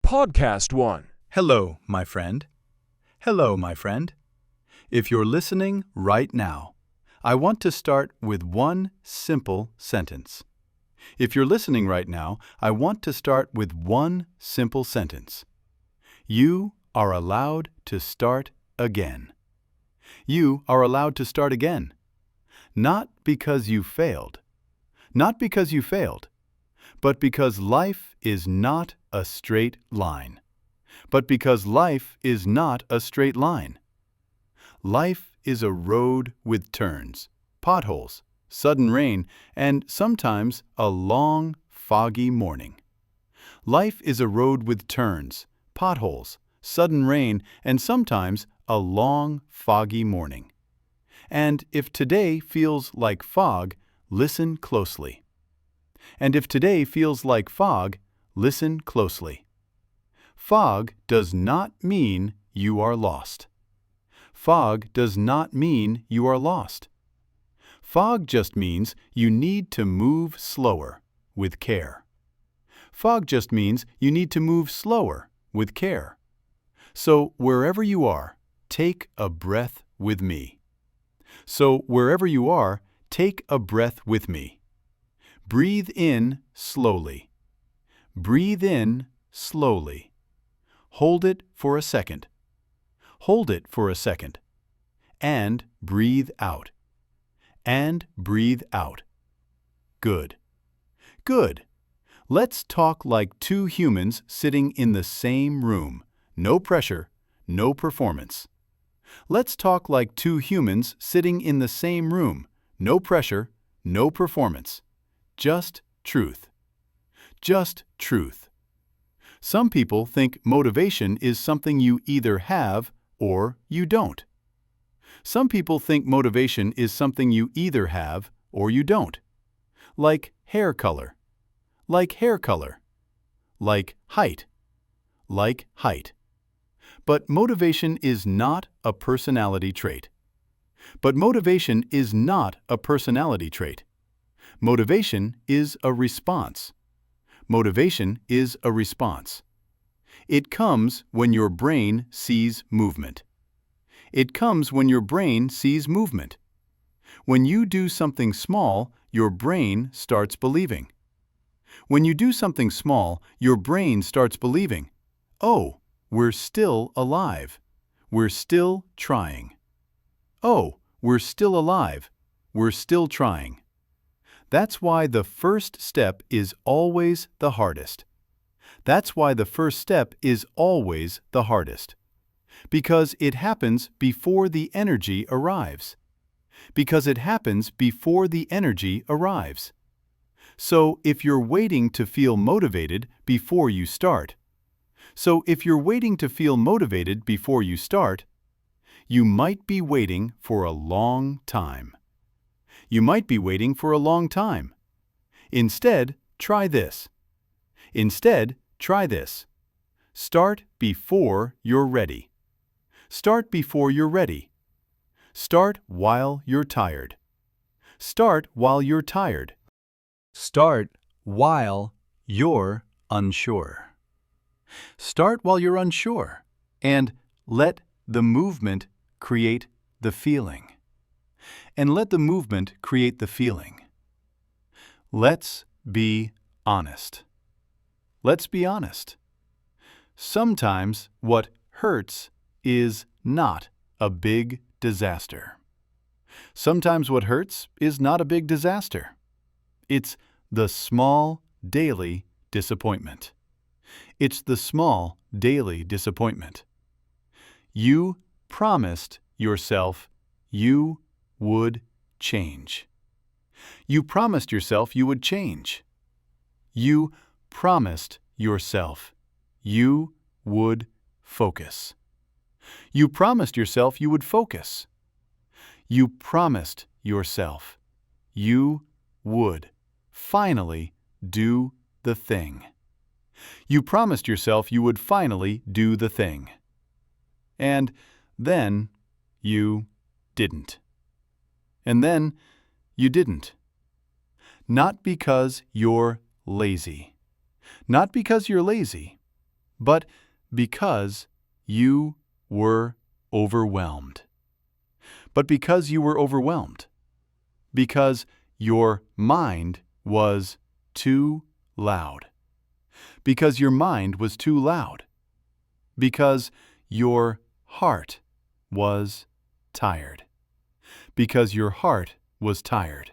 Podcast 1. Hello, my friend. Hello, my friend. If you're listening right now, I want to start with one simple sentence. If you're listening right now, I want to start with one simple sentence. You are allowed to start again. You are allowed to start again. Not because you failed. Not because you failed. But because life is not a straight line. But because life is not a straight line. Life is a road with turns, potholes, sudden rain, and sometimes a long, foggy morning. Life is a road with turns, potholes, sudden rain, and sometimes a long, foggy morning. And if today feels like fog, listen closely. And if today feels like fog, listen closely. Fog does not mean you are lost. Fog does not mean you are lost. Fog just means you need to move slower, with care. Fog just means you need to move slower, with care. So wherever you are, take a breath with me. So wherever you are, take a breath with me. Breathe in slowly. Breathe in slowly. Hold it for a second. Hold it for a second. And breathe out. And breathe out. Good. Good. Let's talk like two humans sitting in the same room. No pressure, no performance. Let's talk like two humans sitting in the same room. No pressure, no performance. Just truth. Just truth. Some people think motivation is something you either have or you don't. Some people think motivation is something you either have or you don't. Like hair color. Like hair color. Like height. Like height. But motivation is not a personality trait. But motivation is not a personality trait. Motivation is a response. Motivation is a response. It comes when your brain sees movement. It comes when your brain sees movement. When you do something small, your brain starts believing. When you do something small, your brain starts believing, oh, we're still alive. We're still trying. Oh, we're still alive. We're still trying. That's why the first step is always the hardest. That's why the first step is always the hardest. Because it happens before the energy arrives. Because it happens before the energy arrives. So if you're waiting to feel motivated before you start, you might be waiting for a long time. You might be waiting for a long time. Instead, try this. Instead, try this. Start before you're ready. Start before you're ready. Start while you're tired. Start while you're tired. Start while you're unsure. Start while you're unsure, and let the movement create the feeling. And let the movement create the feeling. Let's be honest. Let's be honest. Sometimes what hurts is not a big disaster. Sometimes what hurts is not a big disaster. It's the small daily disappointment. It's the small daily disappointment. You promised yourself you would change. You promised yourself you would change. You promised yourself you would focus. You promised yourself you would focus. You promised yourself you would finally do the thing. You promised yourself you would finally do the thing. And then you didn't. And then you didn't. Not because you're lazy. Not because you're lazy, but because you were overwhelmed. But because you were overwhelmed. Because your mind was too loud. Because your mind was too loud. Because your heart was tired. Because your heart was tired.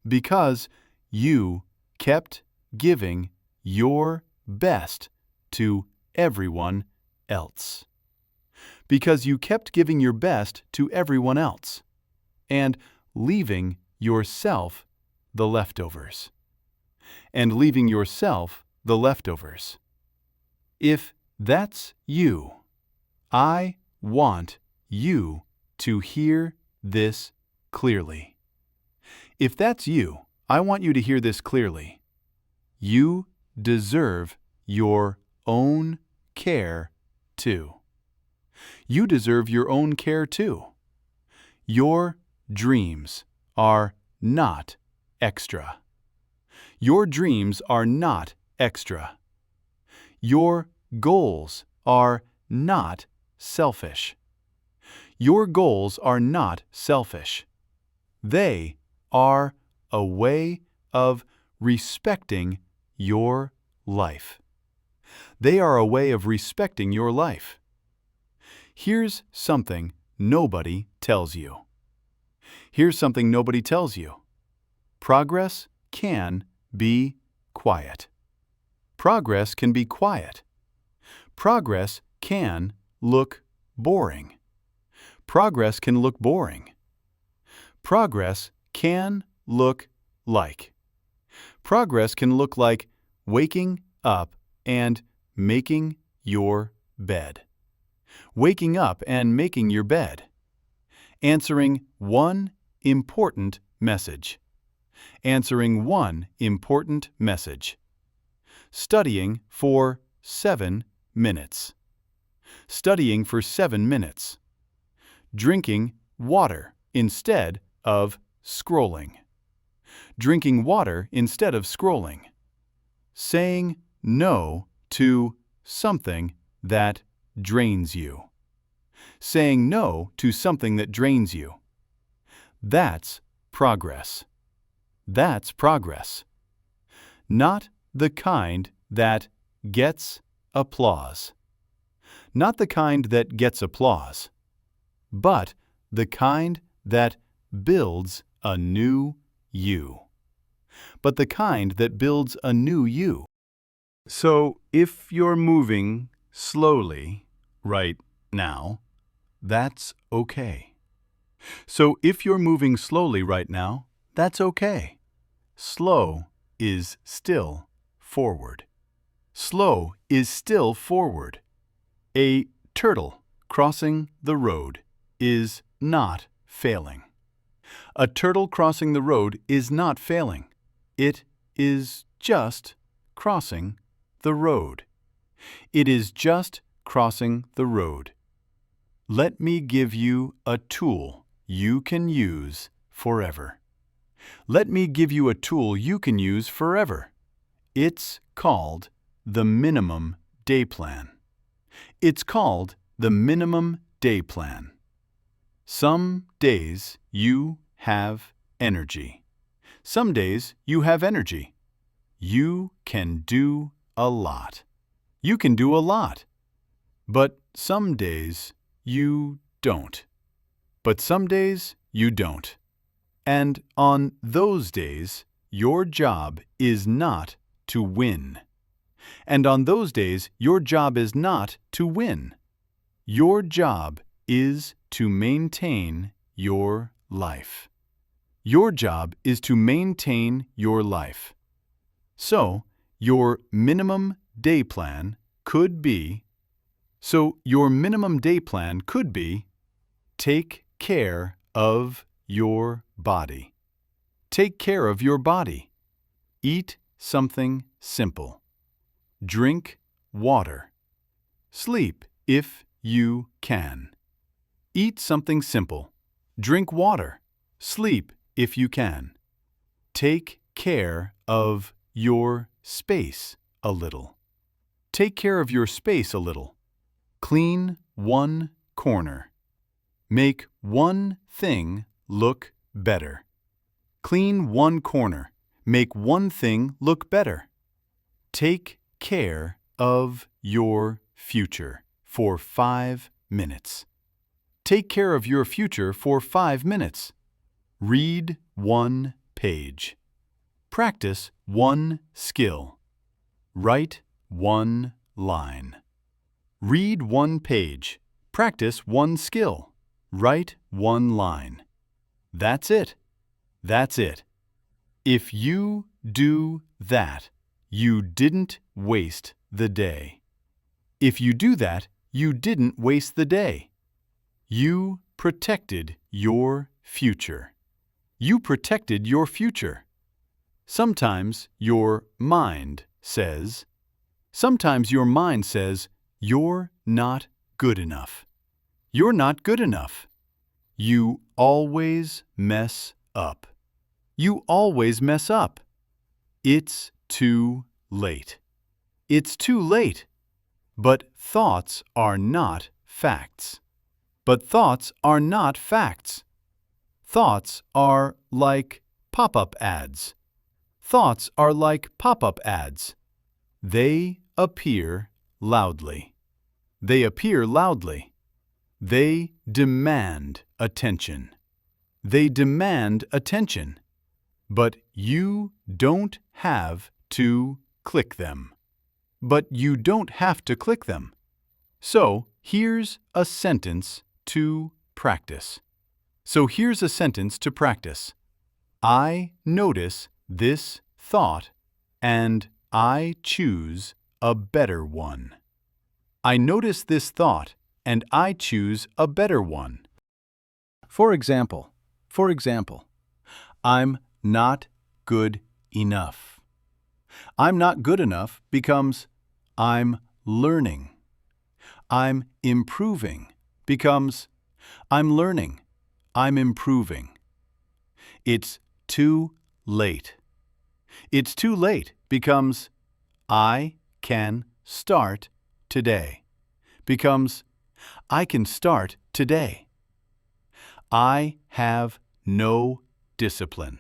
Because you kept giving your best to everyone else. Because you kept giving your best to everyone else and leaving yourself the leftovers. And leaving yourself the leftovers. If that's you, I want you to hear this clearly. If that's you, I want you to hear this clearly. You deserve your own care too. You deserve your own care too. Your dreams are not extra. Your dreams are not extra. Your goals are not selfish. Your goals are not selfish. They are a way of respecting your life. They are a way of respecting your life. Here's something nobody tells you. Here's something nobody tells you. Progress can be quiet. Progress can be quiet. Progress can look boring. Progress can look boring. Progress can look like. Progress can look like waking up and making your bed. Waking up and making your bed. Answering one important message. Answering one important message. Studying for 7 minutes. Studying for 7 minutes. Drinking water instead of scrolling. Drinking water instead of scrolling. Saying no to something that drains you. Saying no to something that drains you. That's progress. That's progress. Not the kind that gets applause. Not the kind that gets applause, but the kind that builds a new you. But the kind that builds a new you. So if you're moving slowly right now, that's okay. So if you're moving slowly right now, that's okay. Slow is still forward. Slow is still forward. A turtle crossing the road is not failing. A turtle crossing the road is not failing. It is just crossing the road. It is just crossing the road. Let me give you a tool you can use forever. Let me give you a tool you can use forever. It's called the minimum day plan. It's called the minimum day plan. Some days you have energy. Some days you have energy. You can do a lot. You can do a lot. But some days you don't. But some days you don't. And on those days, your job is not to win. And on those days, your job is not to win. Your job is to maintain your life. Your job is to maintain your life. So, your minimum day plan could be take care of your body. Take care of your body. Eat something simple. Drink water. Sleep if you can. Eat something simple. Drink water. Sleep if you can. Take care of your space a little. Take care of your space a little. Clean one corner. Make one thing look better. Clean one corner. Make one thing look better. Take care of your future for 5 minutes. Take care of your future for 5 minutes. Read one page. Practice one skill. Write one line. Read one page. Practice one skill. Write one line. That's it. That's it. If you do that, you didn't waste the day. If you do that, you didn't waste the day. You protected your future. You protected your future. Sometimes your mind says, you're not good enough. You're not good enough. You always mess up. You always mess up. It's too late. It's too late. But thoughts are not facts. But thoughts are not facts. Thoughts are like pop-up ads. Thoughts are like pop-up ads. They appear loudly. They appear loudly. They demand attention. They demand attention. But you don't have to click them. But you don't have to click them. So here's a sentence to practice. I notice this thought and I choose a better one. I notice this thought and I choose a better one. For example, I'm not good enough. I'm not good enough becomes I'm learning. I'm improving becomes I'm learning. I'm improving. It's too late. It's too late becomes I can start today. Becomes I can start today. I have no discipline.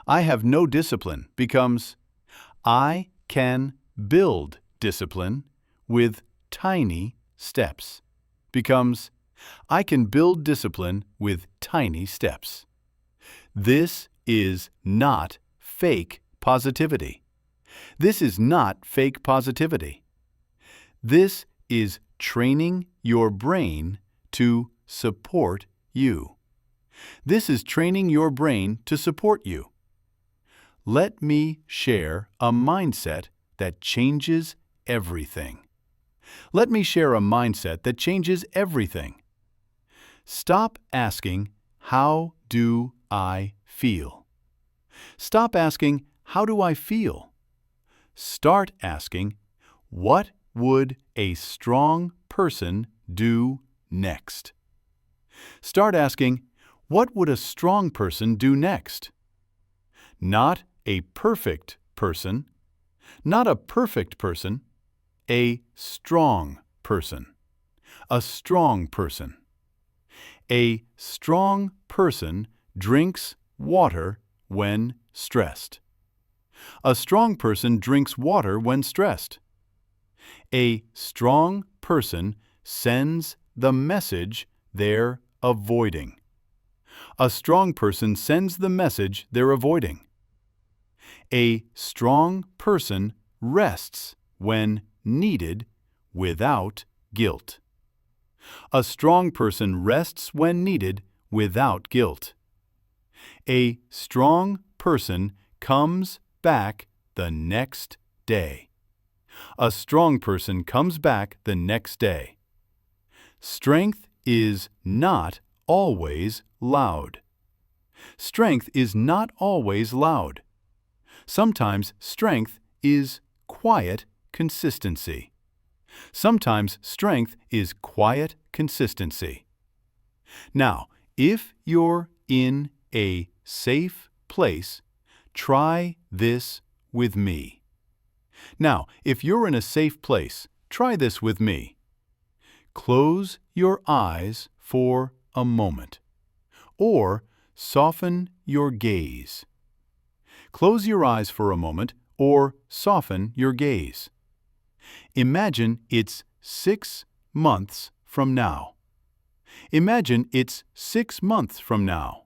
I have no discipline becomes I can build discipline with tiny steps. Becomes I can build discipline with tiny steps. This is not fake positivity. This is not fake positivity. This is training your brain to support you. This is training your brain to support you. Let me share a mindset that changes everything. Let me share a mindset that changes everything. Stop asking, how do I feel? Stop asking, how do I feel? Start asking, what would a strong person do next? Start asking, what would a strong person do next? Not a perfect person, not a perfect person, a strong person. A strong person. A strong person drinks water when stressed. A strong person drinks water when stressed. A strong person sends the message they're avoiding. A strong person sends the message they're avoiding. A strong person rests when needed without guilt. A strong person rests when needed without guilt. A strong person comes back the next day. A strong person comes back the next day. Strength is not always loud. Strength is not always loud. Sometimes strength is quiet consistency. Sometimes strength is quiet consistency. Now, if you're in a safe place, try this with me. Now, if you're in a safe place, try this with me. Close your eyes for a moment, or soften your gaze. Close your eyes for a moment, or soften your gaze. Imagine it's 6 months from now. Imagine it's 6 months from now.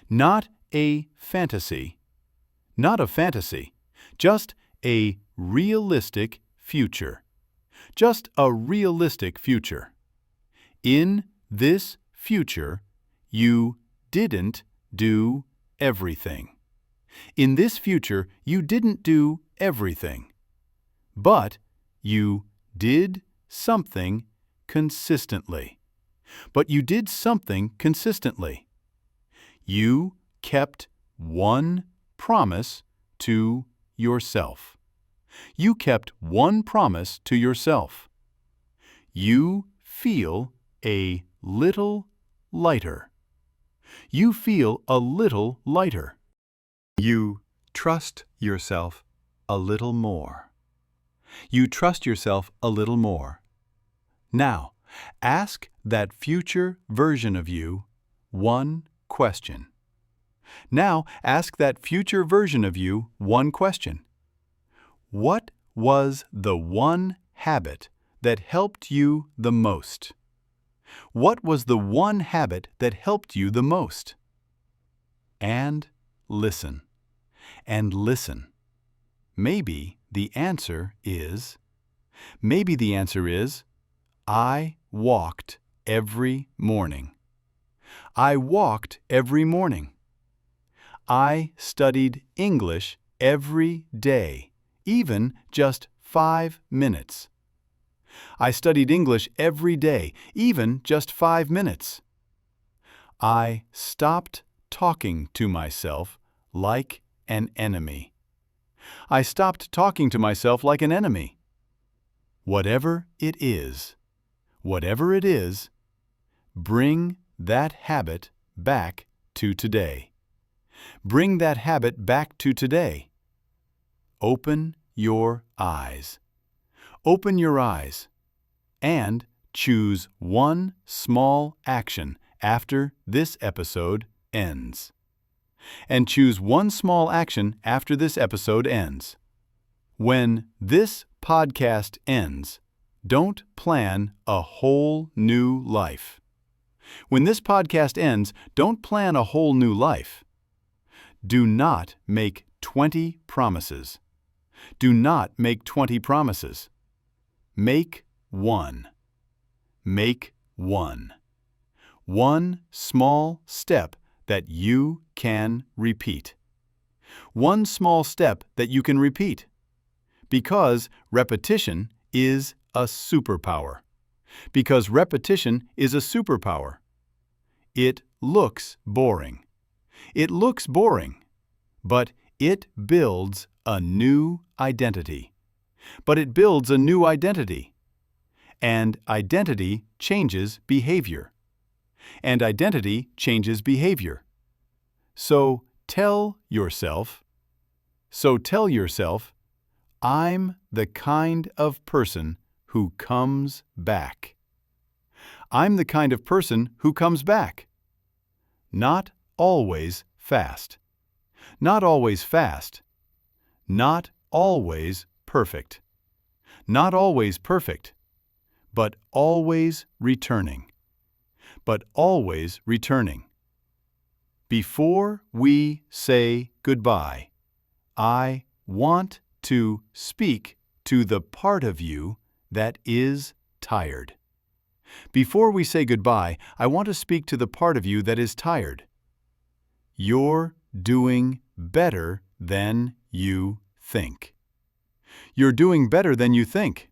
Not a fantasy. Not a fantasy. Just a realistic future. Just a realistic future. In this future, you didn't do everything. In this future, you didn't do everything. But you did something consistently. But you did something consistently. You kept one promise to yourself. You kept one promise to yourself. You feel a little lighter. You feel a little lighter. You trust yourself a little more. You trust yourself a little more. Now, ask that future version of you one question. Now, ask that future version of you one question. What was the one habit that helped you the most? What was the one habit that helped you the most? And listen. And listen. Maybe the answer is, I walked every morning. I walked every morning. I studied English every day, even just 5 minutes. I studied English every day, even just 5 minutes. I stopped talking to myself like an enemy. I stopped talking to myself like an enemy. Whatever it is, bring that habit back to today. Bring that habit back to today. Open your eyes. Open your eyes and choose one small action after this episode ends. And choose one small action after this episode ends. When this podcast ends, don't plan a whole new life. When this podcast ends, don't plan a whole new life. Do not make 20 promises. Do not make 20 promises. Make one. Make one. One small step that you can repeat. One small step that you can repeat. Because repetition is a superpower. Because repetition is a superpower. It looks boring. It looks boring, but it builds a new identity. But it builds a new identity. And identity changes behavior. And identity changes behavior. So tell yourself, I'm the kind of person who comes back. I'm the kind of person who comes back. Not always fast. Not always fast. Not always perfect. Not always perfect. But always returning. But always returning. Before we say goodbye, I want to speak to the part of you that is tired. Before we say goodbye, I want to speak to the part of you that is tired. You're doing better than you think. You're doing better than you think.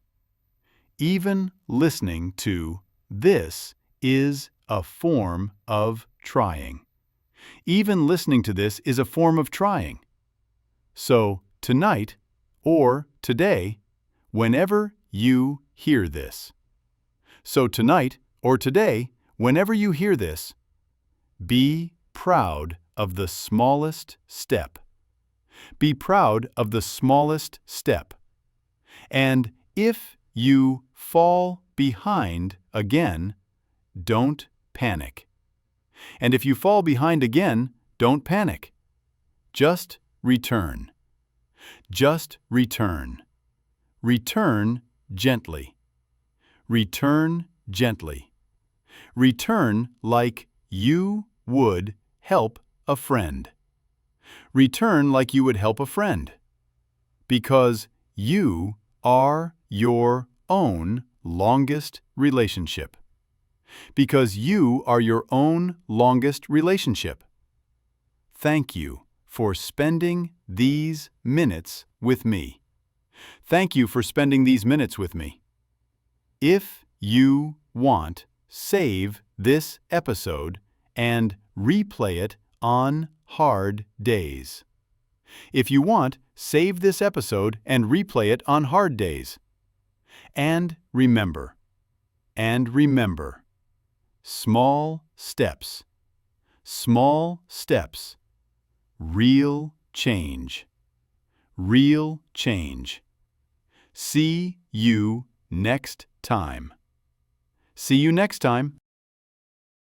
Even listening to this is a form of trying. Even listening to this is a form of trying. So tonight or today, whenever you hear this. So tonight or today, whenever you hear this, be proud of the smallest step. Be proud of the smallest step. And if you fall behind again, don't panic. And if you fall behind again, don't panic. Just return. Just return. Return gently. Return gently. Return like you would help a friend. Return like you would help a friend. Because you are your own longest relationship. Because you are your own longest relationship. Thank you for spending these minutes with me. Thank you for spending these minutes with me. If you want, save this episode and replay it on hard days. If you want, save this episode and replay it on hard days. And remember, small steps, real change, real change. See you next time. See you next time.